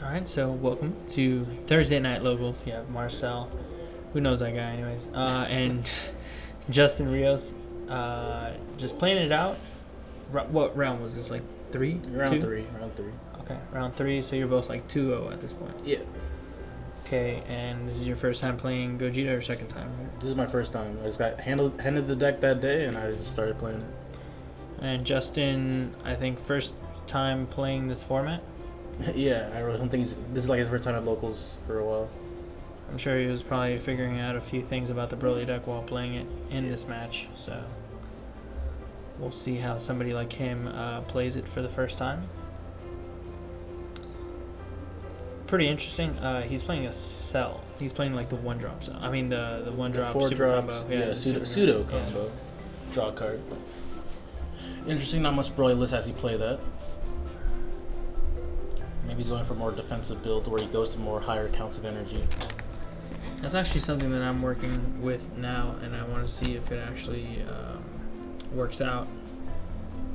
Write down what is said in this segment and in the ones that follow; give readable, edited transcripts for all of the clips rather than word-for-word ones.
All right, so welcome to Thursday Night Locals. You have Marcel, who knows that guy, anyways, and Justin Rios, just playing it out. What round was this? Like three? Round Two? three. Okay, round three. So you're both like 2-0 at this point. Yeah. Okay, and this is your first time playing Gogeta or second time? Right? This is my first time. I just got handed the deck that day, and I just started playing it. And Justin, I think first time playing this format. Yeah, I really don't think this is like his first time at locals for a while. I'm sure he was probably figuring out a few things about the Broly deck while playing it in this match. So we'll see how somebody like him plays it for the first time. Pretty interesting. He's playing a Cell. He's playing like the one drop cell. I mean the one drop four super drops, combo. Yeah, pseudo combo. Yeah. Draw a card. Interesting. Not much Broly list as he play that. Maybe he's going for more defensive build where he goes to more higher counts of energy. That's actually something that I'm working with now, and I want to see if it actually works out.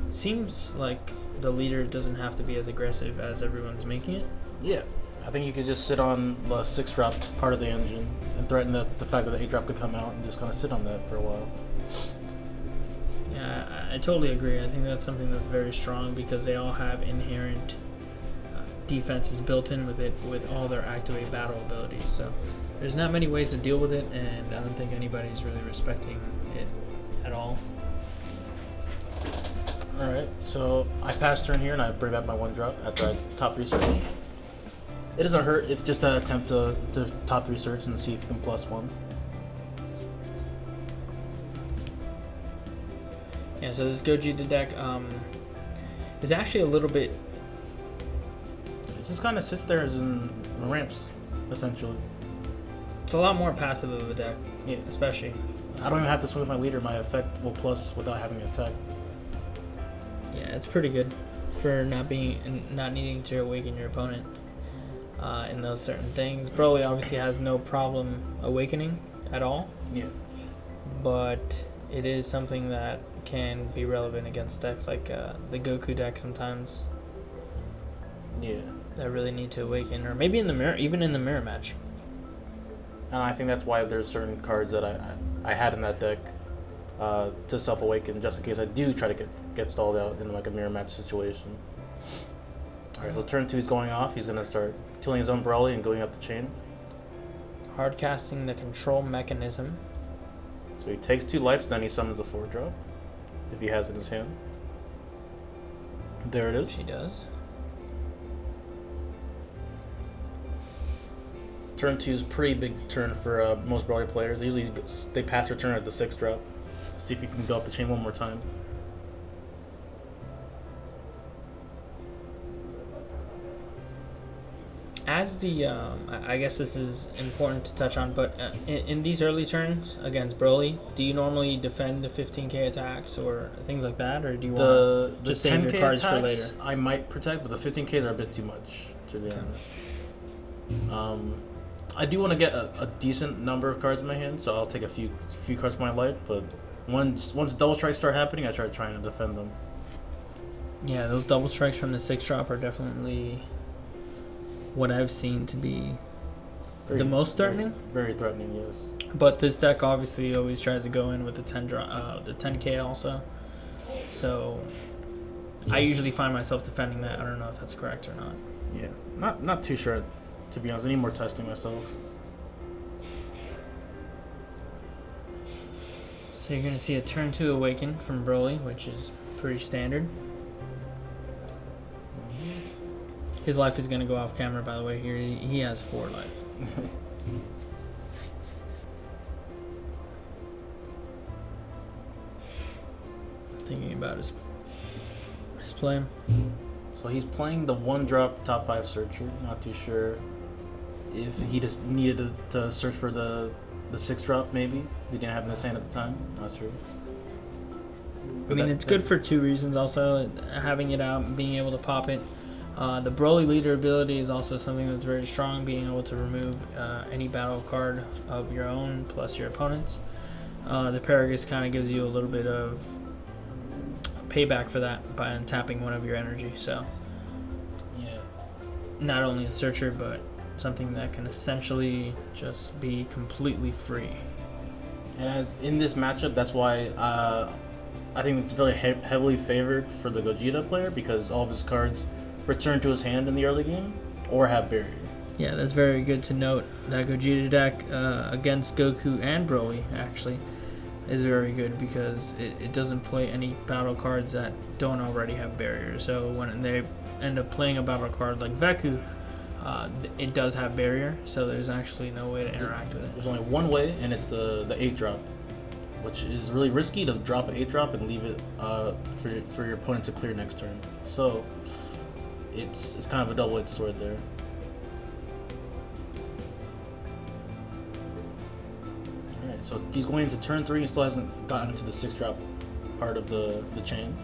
Seems like the leader doesn't have to be as aggressive as everyone's making it. Yeah. I think you could just sit on the 6-drop part of the engine and threaten the fact that the 8-drop could come out and just kind of sit on that for a while. Yeah, I totally agree. I think that's something that's very strong because they all have inherent defenses built in with it with all their activate battle abilities. So there's not many ways to deal with it, and I don't think anybody's really respecting it at all. Alright, so I pass turn here and I bring back my 1-drop after I top 3 search. It doesn't hurt, it's just an attempt to top 3 search and see if you can +1. Yeah, so this Gogeta deck is actually a little bit. It just kind of sits there as in ramps, essentially. It's a lot more passive of a deck. Yeah. Especially. I don't even have to swing with my leader, my effect will plus without having to attack. Yeah, it's pretty good for not needing to awaken your opponent in those certain things. Broly obviously has no problem awakening at all. Yeah. But it is something that can be relevant against decks like the Goku deck sometimes. Yeah. That really need to awaken, or maybe in the mirror, even in the mirror match. And I think that's why there's certain cards that I had in that deck to self-awaken, just in case I do try to get stalled out in like a mirror match situation. Alright, so turn 2 is going off. He's going to start killing his own Broly and going up the chain. Hard casting the control mechanism. So he takes 2 lives, then he summons a 4-drop, if he has it in his hand. There it is. He does. Turn 2 is a pretty big turn for most Broly players. Usually they pass their turn at the 6-drop. See if you can go up the chain one more time. As the, I guess this is important to touch on, but in these early turns against Broly, do you normally defend the 15k attacks or things like that, or do you want to just save your cards for later? I might protect, but the 15ks are a bit too much, to be honest. I do want to get a decent number of cards in my hand, so I'll take a few cards of my life, but once double strikes start happening, I try trying to defend them. Yeah, those double strikes from the 6-drop are definitely what I've seen to be the most threatening. Very threatening, yes. But this deck obviously always tries to go in with the 10k also. So yeah. I usually find myself defending that. I don't know if that's correct or not. Yeah, not too sure, to be honest. I need more testing myself. So you're gonna see a turn 2 awaken from Broly, which is pretty standard. His life is going to go off camera, by the way. Here he has 4 life. Thinking about his play. So he's playing the 1-drop top 5 searcher. Not too sure if he just needed to search for the 6-drop, maybe. He didn't have it in his hand at the time. Not sure. I mean, it's good for 2 reasons also. Having it out and being able to pop it. The Broly leader ability is also something that's very strong, being able to remove any battle card of your own plus your opponent's. The Paragus kind of gives you a little bit of payback for that by untapping one of your energy. So yeah, not only a searcher, but something that can essentially just be completely free. And as in this matchup, that's why I think it's very heavily favored for the Gogeta player, because all of his cards return to his hand in the early game or have barrier. Yeah, that's very good to note. That Gogeta deck against Goku and Broly actually is very good, because it doesn't play any battle cards that don't already have barriers. So when they end up playing a battle card like Veku, it does have barrier, so there's actually no way to interact with it. There's only one way, and it's the 8-drop, which is really risky to drop an 8-drop and leave it for your opponent to clear next turn. So it's kind of a double-edged sword there. Alright, so he's going into turn 3 and still hasn't gotten to the 6-drop part of the chain.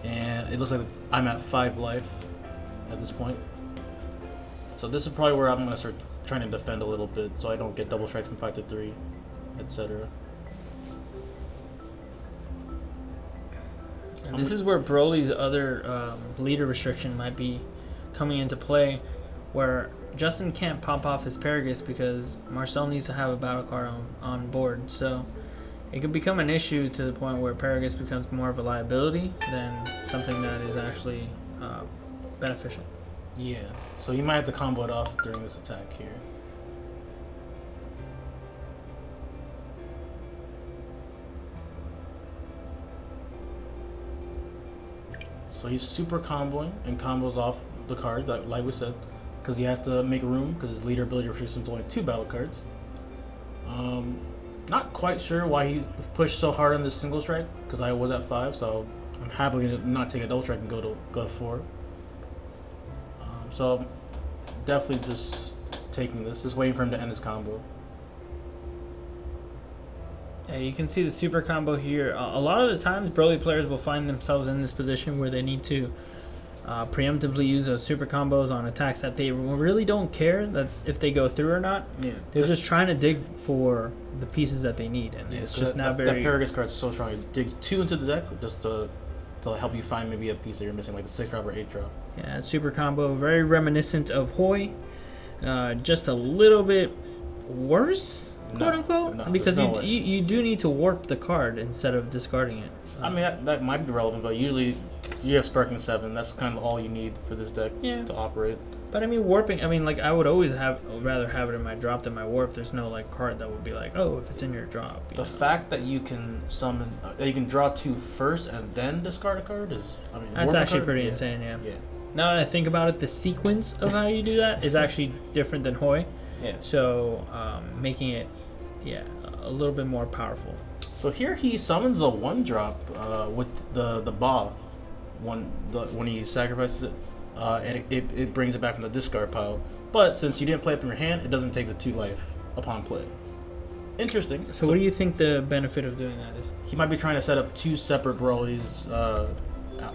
And it looks like I'm at 5 life at this point. So this is probably where I'm going to start trying to defend a little bit, so I don't get double strikes from 5 to 3, etc. And this is where Broly's other leader restriction might be coming into play, where Justin can't pop off his Paragus because Marcel needs to have a battle card on board. So it could become an issue to the point where Paragus becomes more of a liability than something that is actually beneficial. Yeah, so you might have to combo it off during this attack here. So he's super comboing and combos off the card, like we said, because he has to make room, because his leader ability restricts him to only 2 battle cards. Not quite sure why he pushed so hard on this single strike, because I was at 5, so I'm happy to not take a double strike and go to 4. So definitely just taking this, just waiting for him to end his combo. Yeah, you can see the super combo here. A lot of the times, Broly players will find themselves in this position where they need to preemptively use those super combos on attacks that they really don't care that if they go through or not. Yeah, they're just trying to dig for the pieces that they need, and it's just not very. That Paragus card's so strong. It digs 2 into the deck just to help you find maybe a piece that you're missing, like the 6-drop or 8-drop. Yeah, super combo, very reminiscent of Hoi, just a little bit worse, quote unquote, because you do need to warp the card instead of discarding it. I mean, that might be relevant, but usually you have Sparking 7. That's kind of all you need for this deck to operate. But I mean, warping. I mean, like I would always rather have it in my drop than my warp. There's no like card that would be like, oh, if it's in your drop. The fact that you can summon, you can draw 2 first and then discard a card is, I mean, that's actually pretty insane. Yeah. Now that I think about it, the sequence of how you do that is actually different than Hoi. Yeah. So making it, a little bit more powerful. So here he summons a 1-drop with the Ba, when he sacrifices it. And it brings it back from the discard pile. But since you didn't play it from your hand, it doesn't take the 2 life upon play. Interesting. So what do you think the benefit of doing that is? He might be trying to set up 2 separate Brolys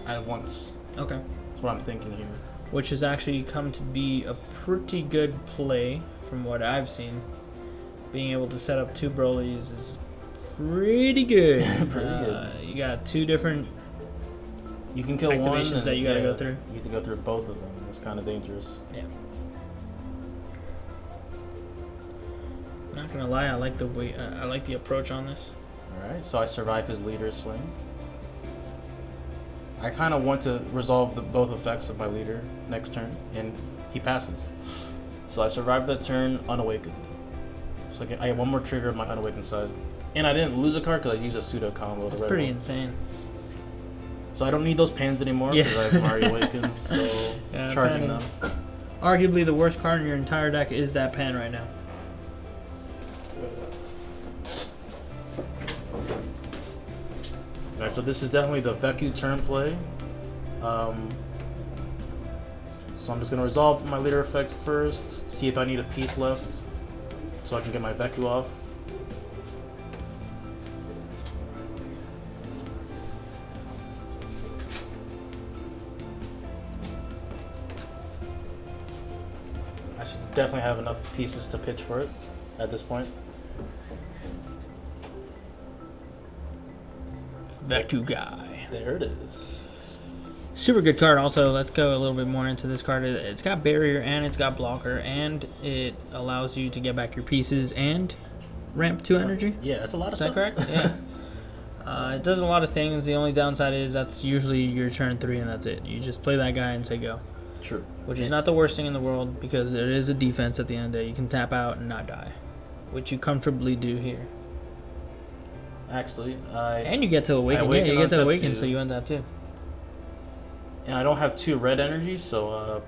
at once. Okay. That's what I'm thinking here. Which has actually come to be a pretty good play from what I've seen. Being able to set up 2 Brolys is pretty good. Pretty good. You got 2 different you can kill activations one that you gotta go through. You have to go through both of them. It's kind of dangerous. Yeah. Not gonna lie, I like the way I like the approach on this. All right, so I survive his leader swing. I kind of want to resolve both effects of my leader next turn, and he passes. So I survived that turn unawakened. So I get 1 more trigger of my unawakened side, and I didn't lose a card because I used a pseudo combo. That's pretty insane. So I don't need those pans anymore because I have Mario Awakens, so charging them. Arguably the worst card in your entire deck is that pan right now. Alright, so this is definitely the Veku turn play. So I'm just going to resolve my leader effect first, see if I need a piece left so I can get my Veku off. I should definitely have enough pieces to pitch for it at this point. Veku guy. There it is. Super good card. Also, let's go a little bit more into this card. It's got barrier and it's got blocker, and it allows you to get back your pieces and ramp 2 energy. Yeah, that's a lot of Is stuff. that correct? Yeah. It does a lot of things. The only downside is that's usually your turn 3 and that's it. You just play that guy and say go. True. Which is not the worst thing in the world because there is a defense at the end of the day. You can tap out and not die, which you comfortably do here. Actually, and you get to awaken. Yeah, you get to awaken, so you end up too. And I don't have 2 red energies, so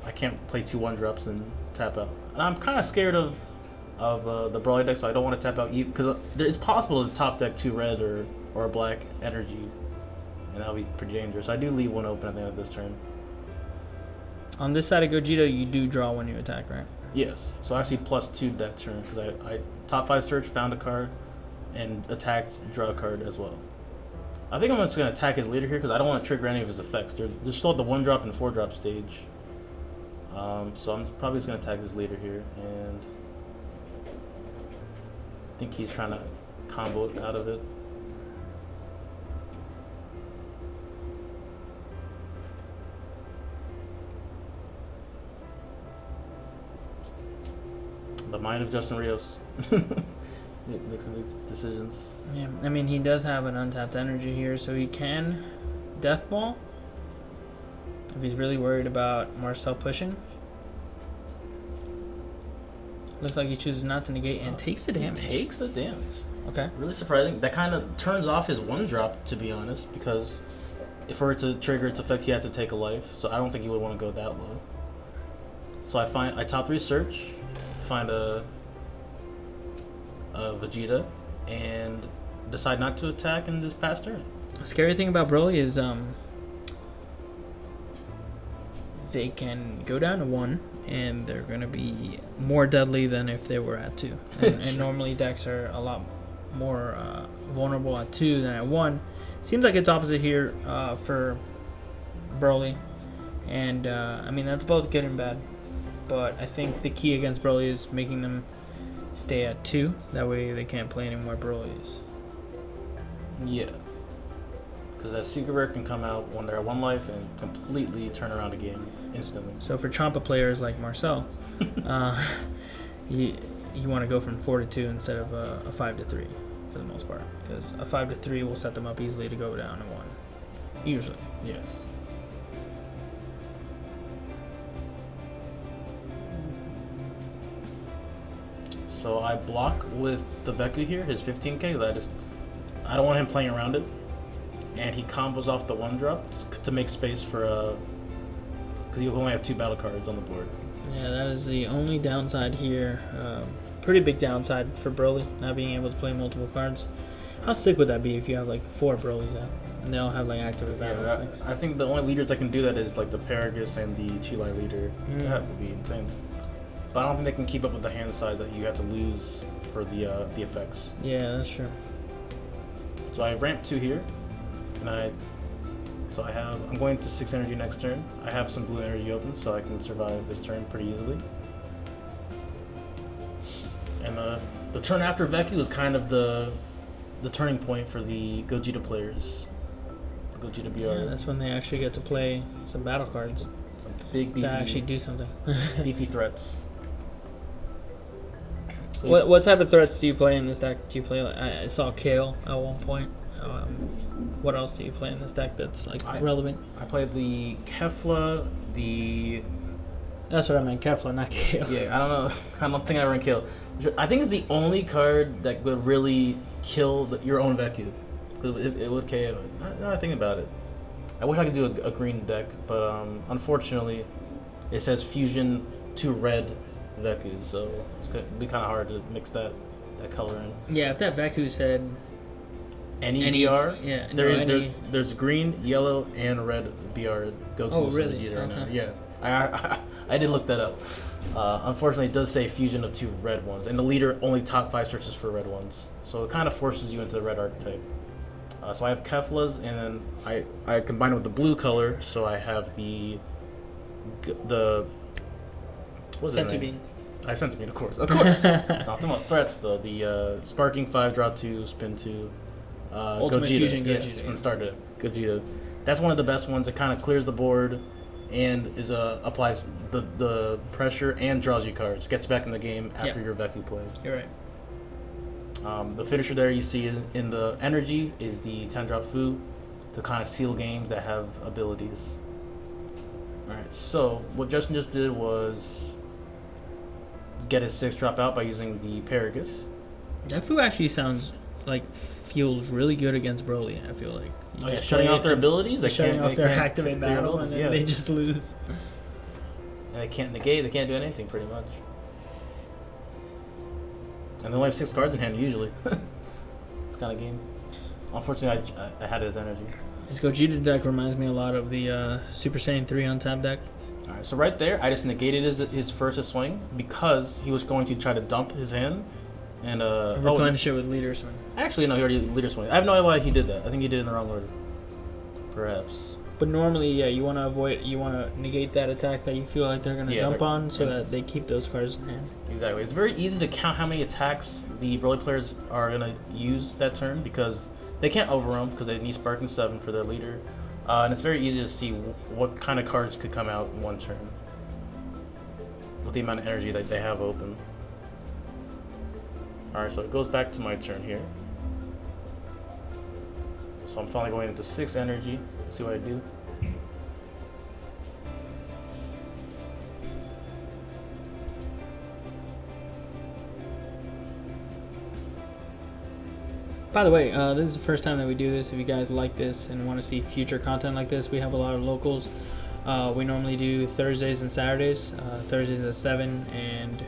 I can't play 2 1-drops and tap out. And I'm kind of scared of the Brawly deck, so I don't want to tap out because it's possible to top deck 2 red or a black energy, and that would be pretty dangerous. I do leave 1 open at the end of this turn. On this side of Gogeta, you do draw when you attack, right? Yes. So I actually +2'd that turn because I top 5 search, found a card, and attacked, draw a card as well. I think I'm just going to attack his leader here because I don't want to trigger any of his effects. They're still at the 1-drop and 4-drop stage. So I'm probably just going to attack his leader here. And I think he's trying to combo it out of it. The mind of Justin Rios. Make some decisions. Yeah, I mean, he does have an untapped energy here, so he can Death Ball if he's really worried about Marcel pushing. Looks like he chooses not to negate and takes the damage. He takes the damage. Okay. Really surprising. That kind of turns off his 1-drop, to be honest, because if for it to trigger its effect, he has to take a life. So I don't think he would want to go that low. So I top 3 search, find a Vegeta, and decide not to attack and just pass turn. The scary thing about Broly is they can go down to 1 and they're going to be more deadly than if they were at 2. And normally decks are a lot more vulnerable at 2 than at 1. Seems like it's opposite here for Broly. And I mean, that's both good and bad. But I think the key against Broly is making them stay at 2. That way they can't play any more Broly's. Yeah. Because that Secret Rare can come out when they're at 1 life and completely turn around a game instantly. So for Champa players like Marcel, you want to go from 4 to 2 instead of a 5 to 3 for the most part. Because a 5 to 3 will set them up easily to go down to 1. Usually. Yes. So I block with the Veku here, his 15k. I don't want him playing around it, and he combos off the 1-drop to make space for because you only have 2 battle cards on the board. Yeah, that is the only downside here. Pretty big downside for Broly not being able to play multiple cards. How sick would that be if you have like 4 Brolys out and they all have like active battle effects? I think the only leaders that can do that is like the Paragus and the Chilai leader. That would be insane. But I don't think they can keep up with the hand size that you have to lose for the effects. Yeah, that's true. So I ramp 2 here, and I'm going to 6 energy next turn. I have some blue energy open, so I can survive this turn pretty easily. And the turn after Veku is kind of the turning point for the Gogeta players. Gogeta BR. Yeah, that's when they actually get to play some battle cards. Some big beefy. That actually do something. Beefy threats. So What type of threats do you play in this deck? Do you play I saw Kale at one point. What else do you play in this deck that's like relevant? I played the Kefla, That's what I meant, Kefla, not Kale. Yeah, I don't know. I don't think I ran Kale. I think it's the only card that would really kill your own Veku. It would KO it. Now I think about it. I wish I could do a green deck, but unfortunately, it says fusion to red Veku, so it's gonna be kind of hard to mix that color in. Yeah, if that Veku said any BR, yeah, there's green, yellow, and red BR Goku. Oh, really? Vegeta right Okay. now. Yeah, I did look that up. Unfortunately, it does say fusion of 2 red ones, and the leader only top 5 searches for red ones, so it kind of forces you into the red archetype. So I have Keflas, and then I combine it with the blue color, so I have the what's his name? Bean. I have Senzu Bean, of course. I'm talking about threats though. The Sparking 5, draw 2, spin 2. Ultimate Gogeta, Fusion yes, Gogeta. from the start to Gogeta. That's one of the best ones. It kind of clears the board and is applies the pressure and draws you cards. Gets back in the game after your Veku play. You're right. The finisher there you see in the energy is the 10-drop Fu to kind of seal games that have abilities. Alright, so what Justin just did was get his 6-drop out by using the Paragus. That Fu actually feels really good against Broly, I feel like. Shutting off their abilities? Shutting off their activate battle, and then they just lose. And they can't negate, they can't do anything pretty much. And they only have 6 cards in hand usually. It's kind of game. Unfortunately, I had his energy. His Gogeta deck reminds me a lot of the Super Saiyan 3 on tap deck. Alright, so right there, I just negated his first swing because he was going to try to dump his hand and replenish it with leader swing. Actually, no, he already leader swing. I have no idea why he did that. I think he did it in the wrong order. Perhaps. But normally, yeah, you want to negate that attack that you feel like they're going to dump on so that they keep those cards in hand. Exactly. It's very easy to count how many attacks the Broly players are going to use that turn because they can't overwhelm because they need Sparking 7 for their leader. And it's very easy to see what kind of cards could come out in one turn with the amount of energy that they have open. Alright, so it goes back to my turn here. So I'm finally going into 6 energy. Let's see what I do. By the way, this is the first time that we do this. If you guys like this and want to see future content like this, we have a lot of locals. We normally do Thursdays and Saturdays. Thursdays at 7 and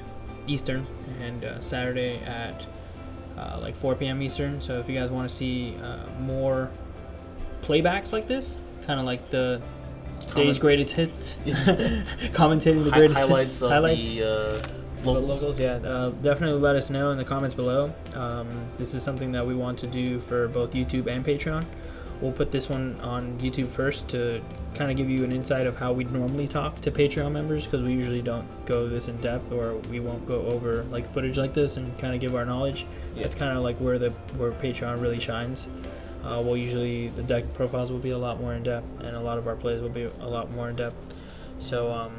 Eastern, and Saturday at like 4 p.m. Eastern. So if you guys want to see more playbacks like this, kind of like the day's greatest hits, commentating the greatest highlights of the locals, definitely let us know in the comments below. This is something that we want to do for both YouTube and Patreon. We'll put this one on YouTube first to kind of give you an insight of how we normally talk to Patreon members, because we usually don't go this in depth, or we won't go over like footage like this and kind of give our knowledge. That's kind of like where Patreon really shines. Well, usually the deck profiles will be a lot more in depth, and a lot of our plays will be a lot more in depth. So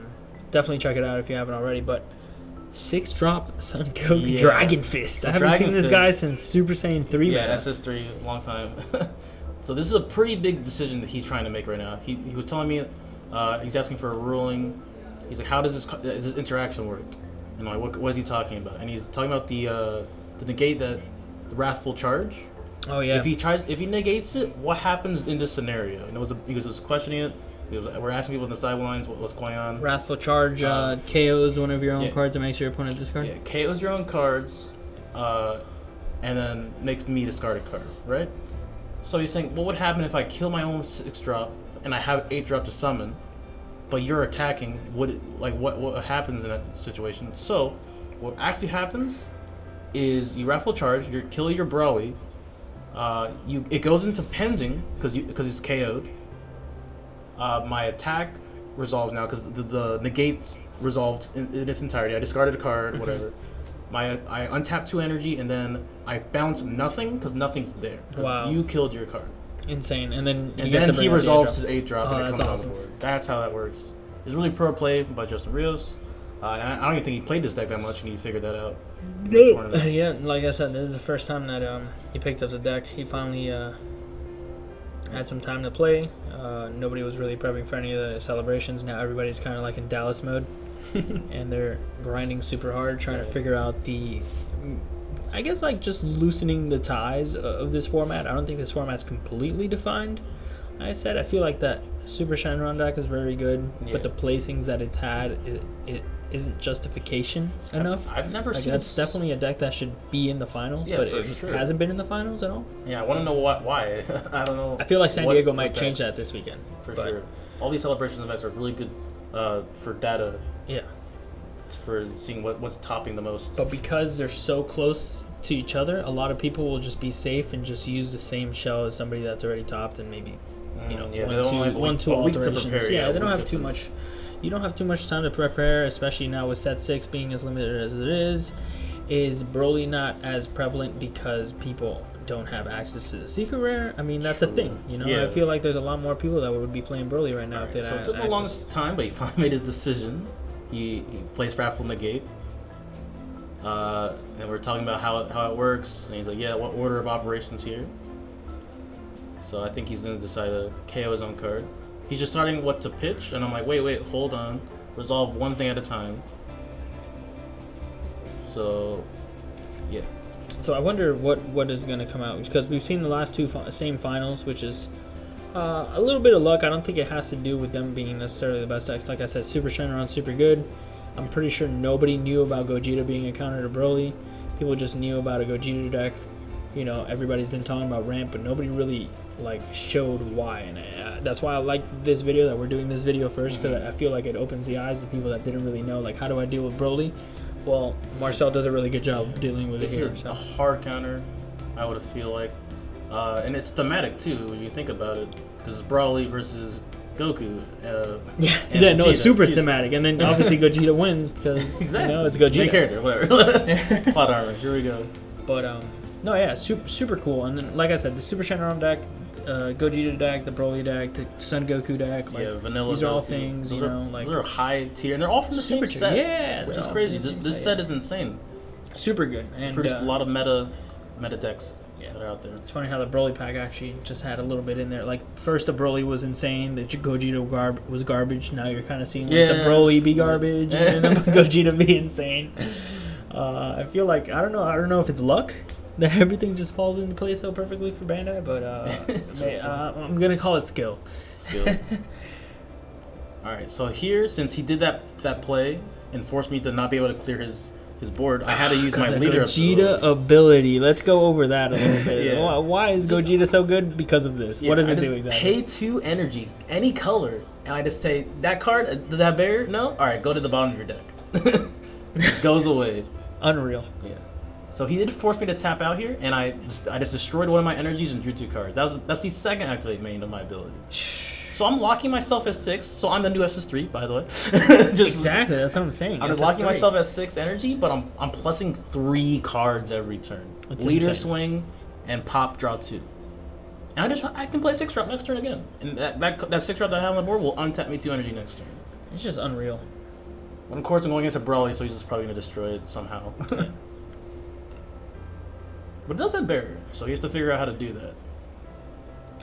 definitely check it out if you haven't already. But 6-drop Sun Goku Dragon Fist. I haven't seen this guy since Super Saiyan 3. Yeah, SS3, long time. So this is a pretty big decision that he's trying to make right now. He was telling me, he's asking for a ruling. He's like, how does this interaction work? And I'm like, what is he talking about? And he's talking about the negate, the Wrathful Charge. Oh yeah. If he negates it, what happens in this scenario? And he was questioning it. We're asking people in the sidelines what's going on. Wrathful Charge KOs one of your own cards and makes your opponent discard. Yeah, KOs your own cards, and then makes me discard a card, right? So he's saying, what would happen if I kill my own 6-drop and I have 8-drop to summon, but you're attacking? What happens in that situation? So what actually happens is you Wrathful Charge, you kill your Broly, it goes into pending because it's KO'd. My attack resolves now because the negates resolved in its entirety. I discarded a card, whatever. I untap 2 energy and then I bounce nothing because nothing's there. Wow. You killed your card. Insane. And then he resolves his 8-drop and it comes awesome. On the board. That's how that works. It's really pro play by Justin Rios. I don't even think he played this deck that much and he figured that out. Yeah, like I said, this is the first time that he picked up the deck. He finally had some time to play. Nobody was really prepping for any of the celebrations. Now everybody's kind of like in Dallas mode. And they're grinding super hard, trying to figure out I guess like just loosening the ties of this format. I don't think this format's completely defined. I feel like that Super Shenron deck is very good, but the placings that it's had, it isn't justification enough. I've never seen. That's definitely a deck that should be in the finals, but it hasn't been in the finals at all. Yeah, I want to know why. I don't know. I feel like San Diego might change that this weekend. For sure. All these celebrations events are really good for data. Yeah. For seeing what's topping the most. But because they're so close to each other, a lot of people will just be safe and just use the same shell as somebody that's already topped and maybe one, two alterations. They don't have too much. You don't have too much time to prepare, especially now with set 6 being as limited as it is. Is Broly not as prevalent because people don't have access to the secret rare, I mean, that's a thing. You know, Yeah. I feel like there's a lot more people that would be playing Broly right now if they So it had took the access. longest time, but he finally made his decision. He plays Raffle Negate. And we're talking about how it works. And he's like, yeah, what order of operations here? So I think he's going to decide to KO his own card. He's just starting what to pitch, and I'm like, wait, hold on. Resolve one thing at a time. So, yeah. So I wonder what is going to come out, because we've seen the last two same finals, which is a little bit of luck. I don't think it has to do with them being necessarily the best decks. Like I said, Super Shenron's super good. I'm pretty sure nobody knew about Gogeta being a counter to Broly. People just knew about a Gogeta deck. You know, everybody's been talking about ramp, but nobody really showed why. And that's why I like this video, that we're doing this video first, because I feel like it opens the eyes to people that didn't really know, how do I deal with Broly? Well, Marcel does a really good job dealing with it here. This is a hard counter, I would feel like. And it's thematic, too, when you think about it. Because it's Broly versus Goku. It's super thematic. And then, obviously, Gogeta wins, because, exactly. It's Gogeta. Main character, whatever. Plot armor, here we go. But, no, yeah, super cool. And then, like I said, the Super Shenron deck, Gogeta deck, the Broly deck, the Son Goku deck. Vanilla. These are all Goku. things, those are high tier, and they're all from the same set. Yeah, which is crazy. This set is insane. Super good. And produced a lot of meta decks that are out there. It's funny how the Broly pack actually just had a little bit in there. First the Broly was insane, the Gogeta was garbage. Now you're kind of seeing the Broly be garbage and then the Gogeta be insane. I feel like I don't know if it's luck that everything just falls into place so perfectly for Bandai, but I'm gonna call it skill. All right, so here, since he did that play and forced me to not be able to clear his board, I had to use my leader Gogeta ability. Let's go over that a little bit. Why is Gogeta so good? Because of this. What does it do exactly? Pay 2 energy, any color, and I just say, that card, does it have barrier? No? All right, go to the bottom of your deck. Just goes away. Unreal. Yeah. So he did force me to tap out here, and I just destroyed one of my energies and drew 2 cards. That's the second activate main of my ability. So I'm locking myself at 6. So I'm the new SS3, by the way. Exactly, that's what I'm saying. I'm just locking myself at 6 energy, but I'm plussing 3 cards every turn. That's Leader insane. swing and pop draw 2. And I can play 6 drop next turn again. And that 6 drop that I have on the board will untap me 2 energy next turn. It's just unreal. But of course I'm going against a Broly, so he's just probably gonna destroy it somehow. But it does have barrier, so he has to figure out how to do that.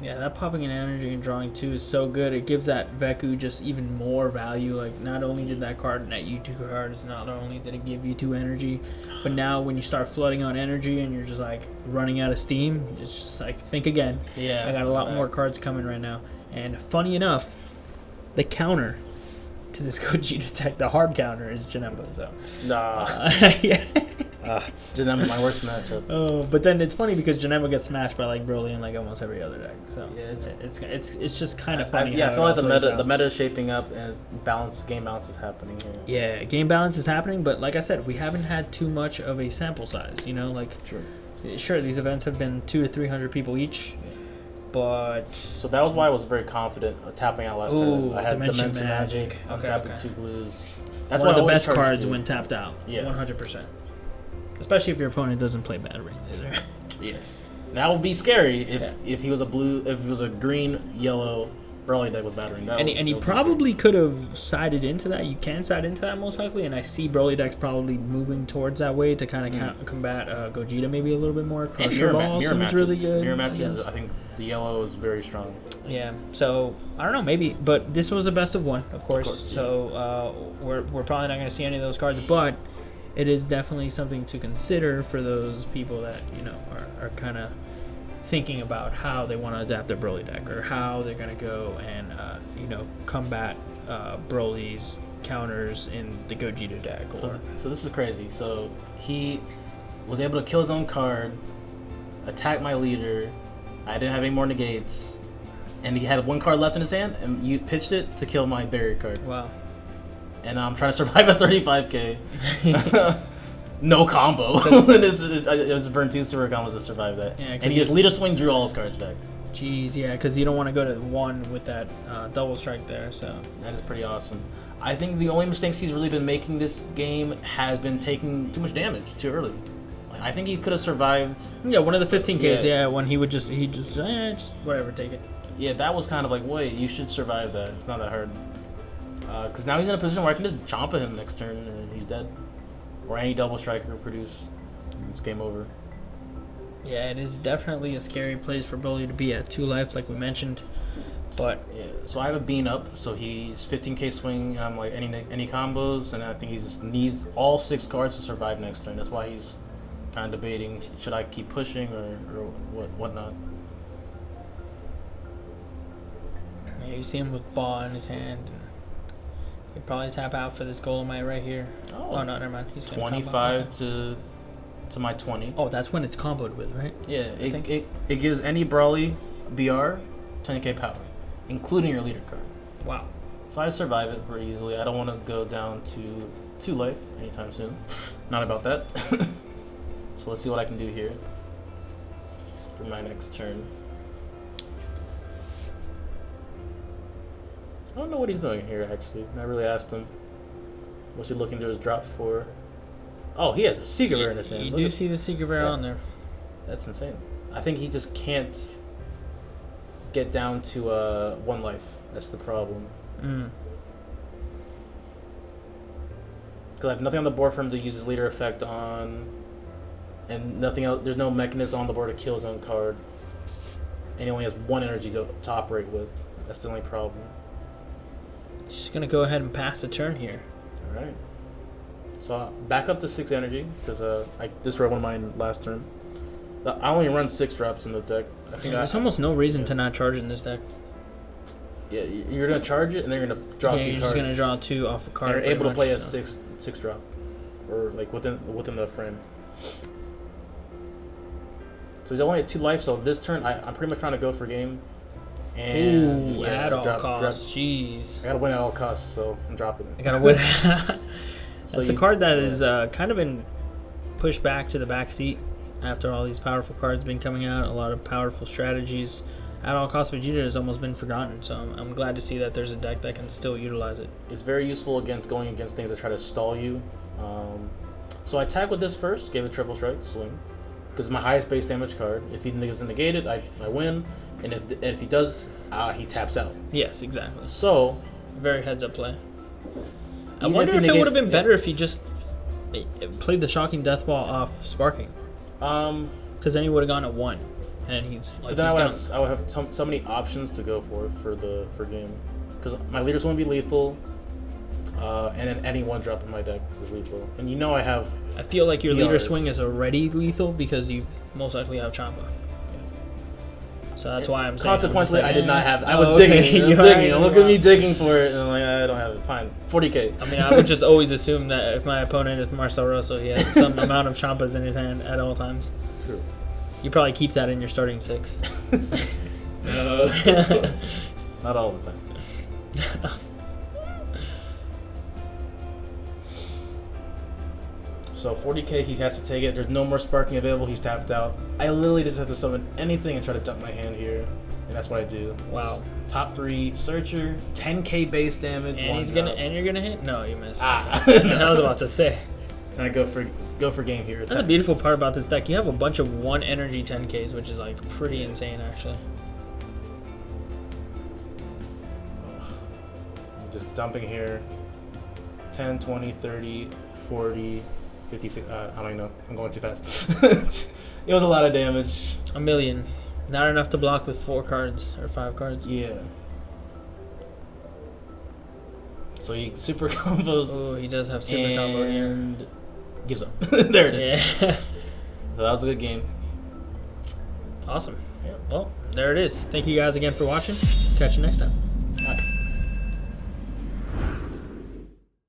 Yeah, that popping in energy and drawing 2 is so good. It gives that Veku just even more value. Not only did that card net you 2 cards, not only did it give you 2 energy, but now when you start flooding on energy and you're just running out of steam, it's just think again. Yeah. I got a lot more cards coming right now. And funny enough, the counter to this Gogeta deck, the hard counter, is Janemba. So Nah. yeah. Janemba, my worst matchup. Oh, but then it's funny because Janemba gets smashed by Broly in almost every other deck. So yeah, it's just kind of funny. I feel like the meta is shaping up and game balance is happening here. Yeah, game balance is happening, but like I said, we haven't had too much of a sample size. Sure, these events have been 200 to 300 people each. Yeah. But so that was why I was very confident tapping out last turn. I had Dimension Magic. I'm tapping 2 blues. That's one of the best cards when tapped out. Yes. 100%. Especially if your opponent doesn't play Battering either. Yes. That would be scary if he was a green, yellow Broly deck with Battering. And he probably could have sided into that. You can side into that most likely, and I see Broly decks probably moving towards that way to kind of combat Gogeta maybe a little bit more. Crusher Ball seems really good. Mirror matches, I think the yellow is very strong. Yeah, so I don't know, maybe, but this was a best of 1, of course. So we're probably not going to see any of those cards, but it is definitely something to consider for those people that are kind of thinking about how they want to adapt their Broly deck or how they're going to go and combat Broly's counters in the Gogeta deck. So this is crazy. So he was able to kill his own card, attack my leader. I didn't have any more negates, and he had 1 card left in his hand, and you pitched it to kill my barrier card. Wow. And I'm trying to survive at 35k. No combo. It was burn 2 super combos to survive that. Yeah, and he just leader swing, drew all his cards back. Jeez, yeah, because you don't want to go to 1 with that double strike there. So that is pretty awesome. I think the only mistakes he's really been making this game has been taking too much damage too early. I think he could have survived. Yeah, one of the 15Ks. Yeah. Yeah, when he just whatever, take it. Yeah, that was kind of like, wait, you should survive that. It's not that hard. Because now he's in a position where I can just jump at him next turn and he's dead. Or any double striker produce, it's game over. Yeah, it is definitely a scary place for Broly to be at 2 life, like we mentioned. But yeah, so I have a bean up, so he's 15k swing, and I'm like any combos, and I think he just needs all 6 cards to survive next turn. That's why he's kind of debating, should I keep pushing or whatnot. Yeah, you see him with ball in his hand. And he'd probably tap out for this Golemite right here. Oh no, never mind. He's 25 to my 20. Oh, that's when it's comboed with, right? Yeah, it gives any Broly BR 10k power, including your leader card. Wow. So I survive it pretty easily. I don't want to go down to 2 life anytime soon. Not about that. So let's see what I can do here for my next turn. I don't know what he's doing here, actually. I really asked him. What's he looking to his drop for? Oh, he has a Secret Rare in his hand. You do see the Secret Rare on there. That's insane. I think he just can't get down to 1 life. That's the problem. Because I have nothing on the board for him to use his leader effect on. And nothing else. There's no mechanism on the board to kill his own card. And he only has 1 energy to operate with. That's the only problem. Just going to go ahead and pass the turn here. Alright. So back up to 6 energy, because I destroyed one of mine last turn. I only run 6 drops in the deck. I think there's almost no reason to not charge it in this deck. Yeah, you're going to charge it, and then you're going to draw 2 cards. You're just going to draw 2 off a card. And you're able to play a 6 drop. Or like within the frame. So he's only at 2 life, so this turn I'm pretty much trying to go for game. And ooh, at all costs. Jeez. I gotta win at all costs, so I'm dropping it. I gotta win. That's a card that is kind of been pushed back to the back seat after all these powerful cards been coming out. A lot of powerful strategies. At all costs, Vegeta has almost been forgotten. So I'm glad to see that there's a deck that can still utilize it. It's very useful against going against things that try to stall you. So I attack with this first, gave it triple strike, swing. Because it's my highest base damage card. If he doesn't negate it, I win. And if he does, he taps out. Yes, exactly. So, very heads up play. I wonder if it would have been better if he just played the shocking death ball off sparking. Because then he would have gone at 1, and he's. Like, but then I would have so many options to go for game. Because my leaders won't be lethal, and then any 1 drop in my deck is lethal. And you know I have. I feel like your leader swing is already lethal because you most likely have Champa. So that's why I'm saying. Consequently, I did not have. I was digging. Look at me digging for it, and I'm like, I don't have it. Fine, 40k. I mean, I would just always assume that if my opponent is Marcel Russell, he has some amount of Champas in his hand at all times. True. You probably keep that in your starting 6. No, not all the time. So 40k, he has to take it. There's no more sparking available. He's tapped out. I literally just have to summon anything and try to dump my hand here, and that's what I do. Wow. Top 3 Searcher, 10k base damage. And you're gonna hit? No, you missed. I was about to say. And I go for game here. That's the beautiful part about this deck. You have a bunch of 1 energy 10ks, which is like pretty insane, actually. I'm just dumping here. 10, 20, 30, 40. 56. I don't even know. I'm going too fast. It was a lot of damage. A million. Not enough to block with 4 cards or 5 cards. Yeah. So he super combos. Oh, he does have super combo here. And gives up. There it is. Yeah. So that was a good game. Awesome. Yeah. Well, there it is. Thank you guys again for watching. Catch you next time.